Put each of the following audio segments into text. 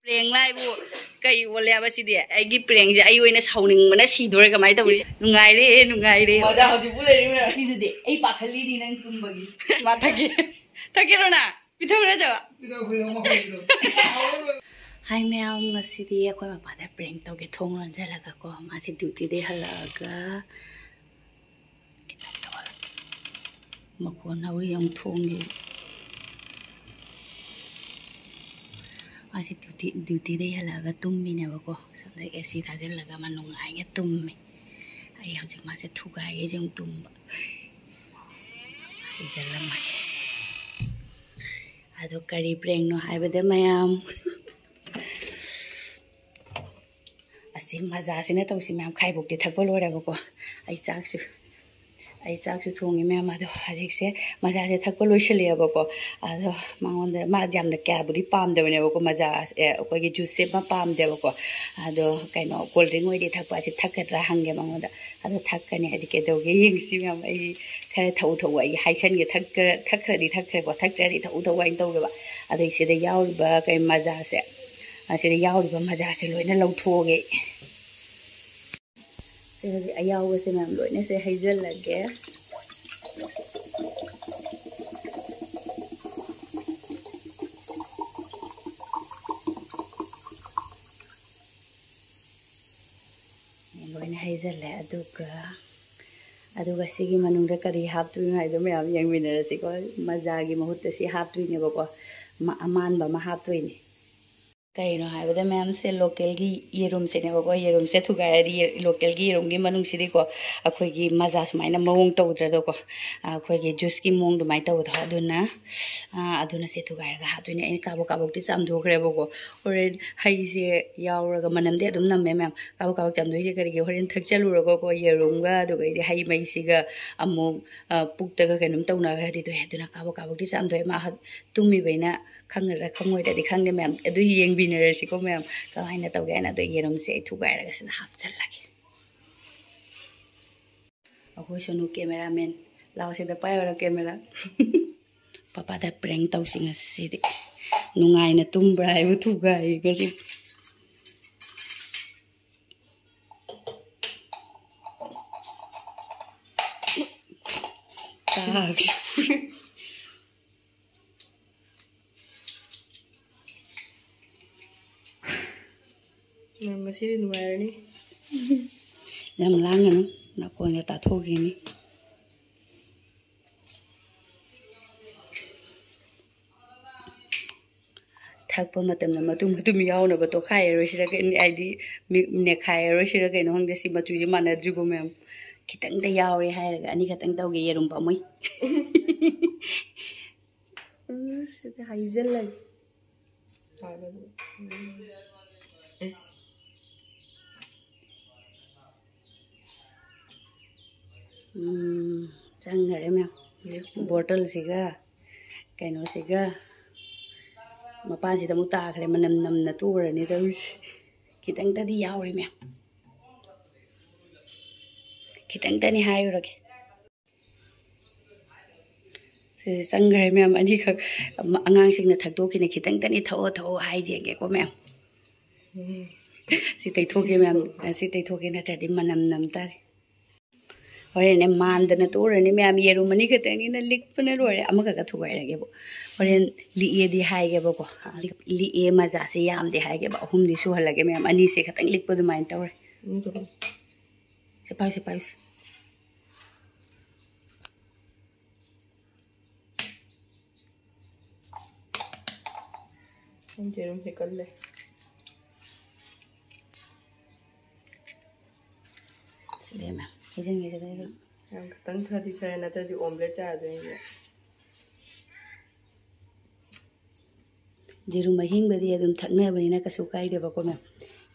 प्रेंग लाइबु कई ओले बसिदि आइगी प्रेंग जे आई ओइना साउनिंग मना सिदोरे कमाय तबरि नुंगाइरे मजा हजि बुलेरिना सिदि एई पाखलि नि नंग तुमबगी माथागे थकेरोना पिथौरा जा hi ma'am ngasidi akhoi mapada prank toge thong lonjalaga ko masi duty de halaga kita tawal makon nauri yang thongi masi duty de halaga tummi ne bako sonda AC thajalaga manungai nge tummi ai hojik masi thugai ge jeng tumba jalama ado kari prank no haibade mayam asi maza sine tawsi mayam khaibokti thakpa lorebako ai chaksu thongi mayam ado hajikse maza se thakpa loiselebako ado mangonda ma yamda kyabudi pamdebnebako maza akogi juice se ma pamdebako ado kaino cold drink oidi thakpa si thakadra hange mangonda ado thakkani adike doge yengsi mayam ai khare thau ai haisan ge thakradi ko thakradi thau ai tawgeba ado isida yauriba kai maza se asida yauriba maza se loina lawthoge ayaw se mayam loina se haijal lage loina haijal le aduga sigi manungda kari haptui ngai do mayam yangminarasi ko mazagi mahutta si haptui ne bako aman ba ma haptui ne kaino haibada ma'am से local की येरुम से नेबको येरुम से थुगारी local की येरुम की मनुंग सिदि को अखोय की मजा सुमाइना मवंग तौद्रदो को अखोय की जूस की मोंग दुमाइ तौद अदुना से थुगारगा हातुने इन काबो काबोक्ति चामदोखरेबको ओरेन हई से यावरगा मनमदे अदुम नम्मे मैम काबो चामदोइ से करिगे होरेन थकचलुरगो को येरुमगा दुगा इदि हई मैसिगा अमु पुक्तगा कनुम तौनागरादि तो हेदुना काबो काबोक्ति चामदोइ मा तुमि बैना खंगरा खंगोइदादि खंगे मैम अदु येंगबिनरसि को मैम कमाइना तौगे ना तो येरुम से थुगारगा सना हापचललागे अखोय सोनु कैमरामैन लाओ सिदा पायरा कैमरा पापा दा प्रैंक तौसिंग सिदि नुंगाइना तुमब्रा हाइबु थुगाइ गसि ताग Masih di luar nih. Jam langan, nak kau ni tak tahu gini. Thak pematem nama tu miau na betul kaya rasa kan ID ne kaya rasa kan orang desi macam je mana juga memang kita ngda yau re hai lagi ani kita ngda ugi yerum pamoi. Sudah haizal lagi. Jangan memang botol siga, kaino siga, mapan sih tamu tak kere menam natur ni terus kita tadi yau ni memang kita tadi hai orang ke, jangan memang ani kak angang sih na thak tu kini kita tadi tahu hai je ke ko memang si tay thoke memang si tay thoke na jadi menam tadi. Orang ni mandan tu orang ni memang yerum ni kita ni na lik pun orang amak kat tu gaya lagi bo. Orang liye di hai ke bo ko liye maza se yam di hai ke bo hum di suhal lagi memang ani se kita lik pun main tu orang. Sepaus. Jerum sekal le. Sudah memang. Izin gitu deh. Yang ketang tadi saya nanti di omelet aja ini. Jerum mahing beri adum thakna beri nak kasukai deh bako mem.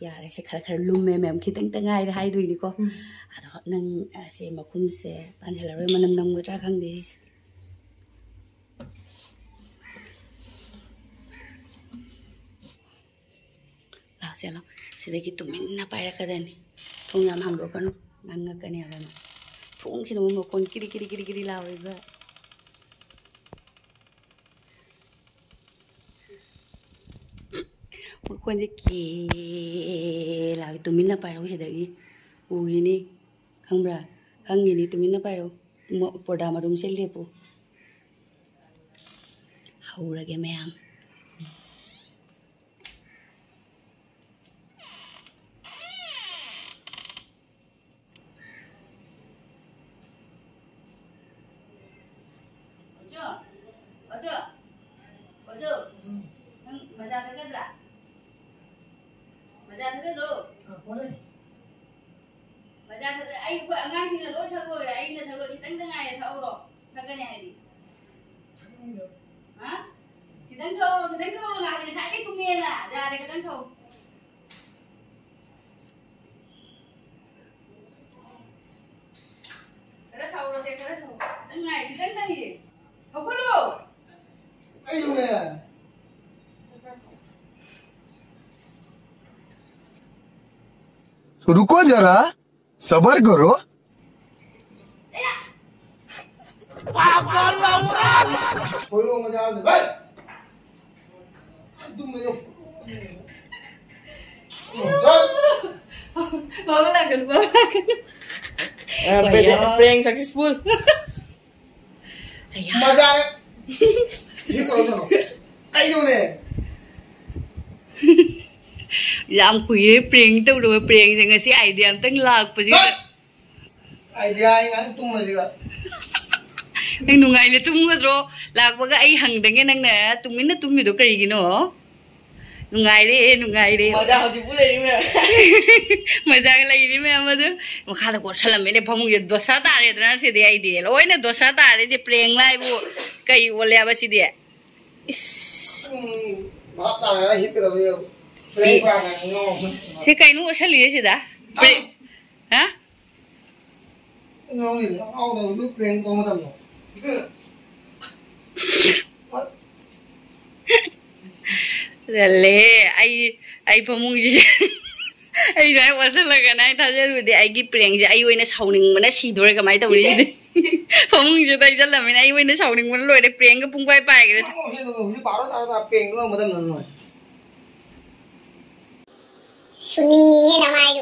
Ya, rasa khar lum mem kita tengah ada hai tu ini ko. Aduh nang se makum se panjala roi manam nam gutra kang deh. Lah selo, sedikit tu minna payah kadang ni. Thong yam ham lokan. Nangga kan ya kan, thong sih nama mau kon kiri lawa juga. Mau ꯃꯈꯣꯟꯁꯦ ꯀꯦꯂꯥꯕꯤ ꯇꯨꯃꯤꯟꯅ ꯄꯥꯏꯔꯛꯎ ꯁꯤꯗꯒꯤ ꯎꯈꯤꯅꯤ ꯈꯪꯕ꯭ꯔꯥ ꯈꯪꯉꯤꯅꯤ ꯇꯨꯃꯤꯟꯅ ꯄꯥꯏꯔꯛꯎ ꯄꯣꯔꯗꯥ ꯃꯔꯨꯝꯁꯦ ꯂꯦꯞꯄꯨ ꯍꯧꯔꯒꯦ ꯃꯌꯥꯝ nang baca terus lah, baca terus lo. Boleh. Baca terus. Ayo buat angan sini lo cakap ya, ini cakap kita tengah ya tahu lo, cakap ni hari. Hah? Kita tahu lo nggak ada saya tu mila, jadi kita tahu. Kita tahu lo saya tahu. Tengah kita tengah ni. Apa lo? Ayo le. रुको जरा सबर करो prank successful मजा ये करो चलो आइयो ने Yam kuih prank tu udah prank jangan si idea am teng lag pasti. idea yang tuh masih Neng nungai le tum ngadro lag baga ai hang dengan neng na tumin na tumi do kari gino. Nungai re. masa harus boleh ni meh Masa lagi ni meh amadu. Makala ko salam ini pamu ye dosa tare terus si dia idea. Lo ini dosa tare si prank lah ibu kayu boleh apa si dia. Is. maaf tak hip kita boleh Si kayu nu asal dia si dah. Hah? ngomong ni awak dah prank kau macam tu Dale, ai pamung ji. Ai dai wasa laga nai thaja ru de ai gi prank ji ai oina sauning mana si dore ka mai ta uri ji. Pamung ji dai jalla mina ai oina sauning mana loi de prank ka pung pai pai ga. ini baru tahu prank tu macam mana सुनिए हमारी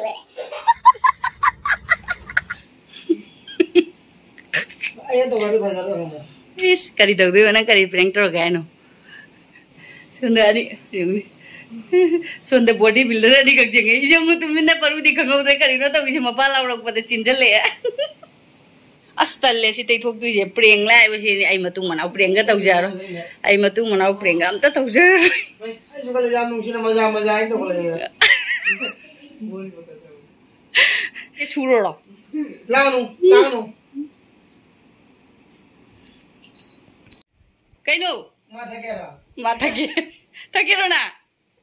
ayah tu baru baca tu kamu Is kari tau tu mana kari prank ter ga no. Sonda ani ni. Sonda body builder ani kak jeng ai jeng tu minna paru di khangau de kari no ta bisi mapala urok pada cinjal le. Astalle si tei thok tu je prank la ai bisi ai matung manau prank ga tau jaro. Ai matung manau prank am ta tau jaro. ai juga le jam nungsi nama jam itu kalau Ye churo lo. lanu Kaino mata kera mata ke takiro na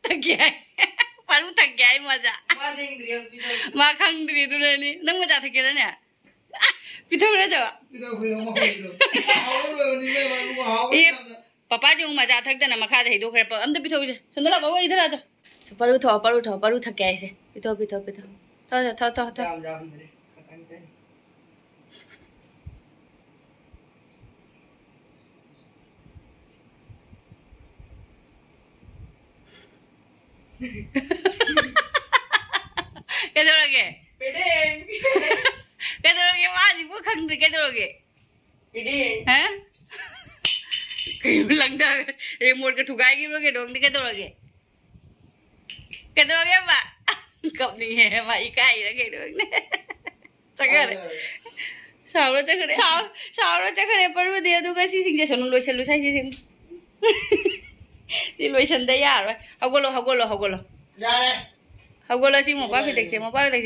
takyai paru takyai maja masa indriya ma khang dri du ni nang maja takira ne pithau ra jawa itu mau itu awal ni memang mau e papa jung maja thak da na makha dai do khre pa am da pithau je sundala baba idhar a ja so paru takyai se pithau tha jam dre katang dre Kedoroge pedeng kedoroge waji bu khang dri kedoroge pedeng ha kayu langda remote ke thugai gi roge dong ni kedoroge ba kap ni he ma ikai ra ke dong ne sagar sao ra chakare paru de du ga si sing je sonun loi selu sai si sing di loi san da ya rồi hagolo ya deh hagolo si mo pa phi tek se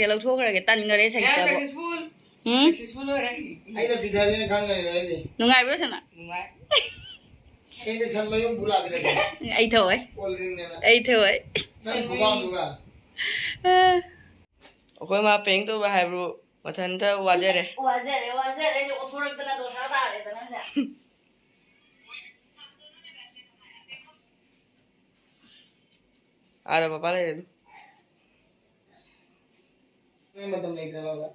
lau thok ra ke tan ngare sai ta bo successful rồi đấy ai dah bidha ni kan kan ni nungai bro sana nungai ini san mayung bula kita ai thôi holding ni lah ai thôi san buang juga okay ma prank tu ba hai bro mathan ta wajare se othorak tana dosa ta le tana sa ada papa le ini macam ni tu lah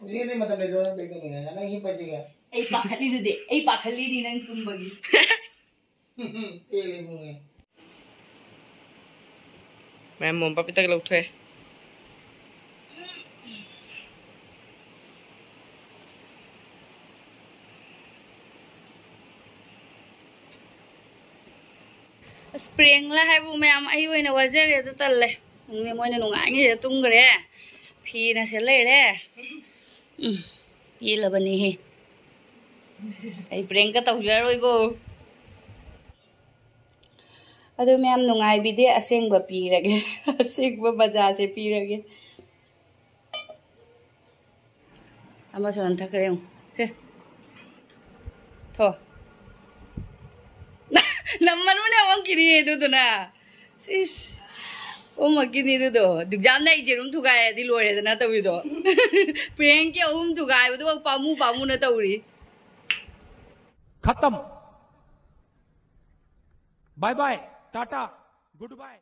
ini macam ni tu lah prank tu ni ada lagi pasti kan ai pakhali du de ai pakhali ni nang tum bagi pilih bunga मैं मोम पापी तक लौट थे स्प्रिंगला है वो ma'am I होइना Vajre the तल्ले मे Moina नुंगांगे तुंगरे फीना से लेरे पी लबनी हे आई प्रेंग का तौजरोइगो अदो मैम नुंगाई बिदे असेंग ब पीरगे असेंग ब बजा से पीरगे अमा सोन थकरे से थो नम्बर में ना किनी है ना सिस ओ मकिनी दो दुजाम ना इजेरुम थुगाए दी लोरे ना तौरी दो प्रेंग के ओम थुगाए दो पामू पामू ना तौरी खत्म bye bye tata good bye.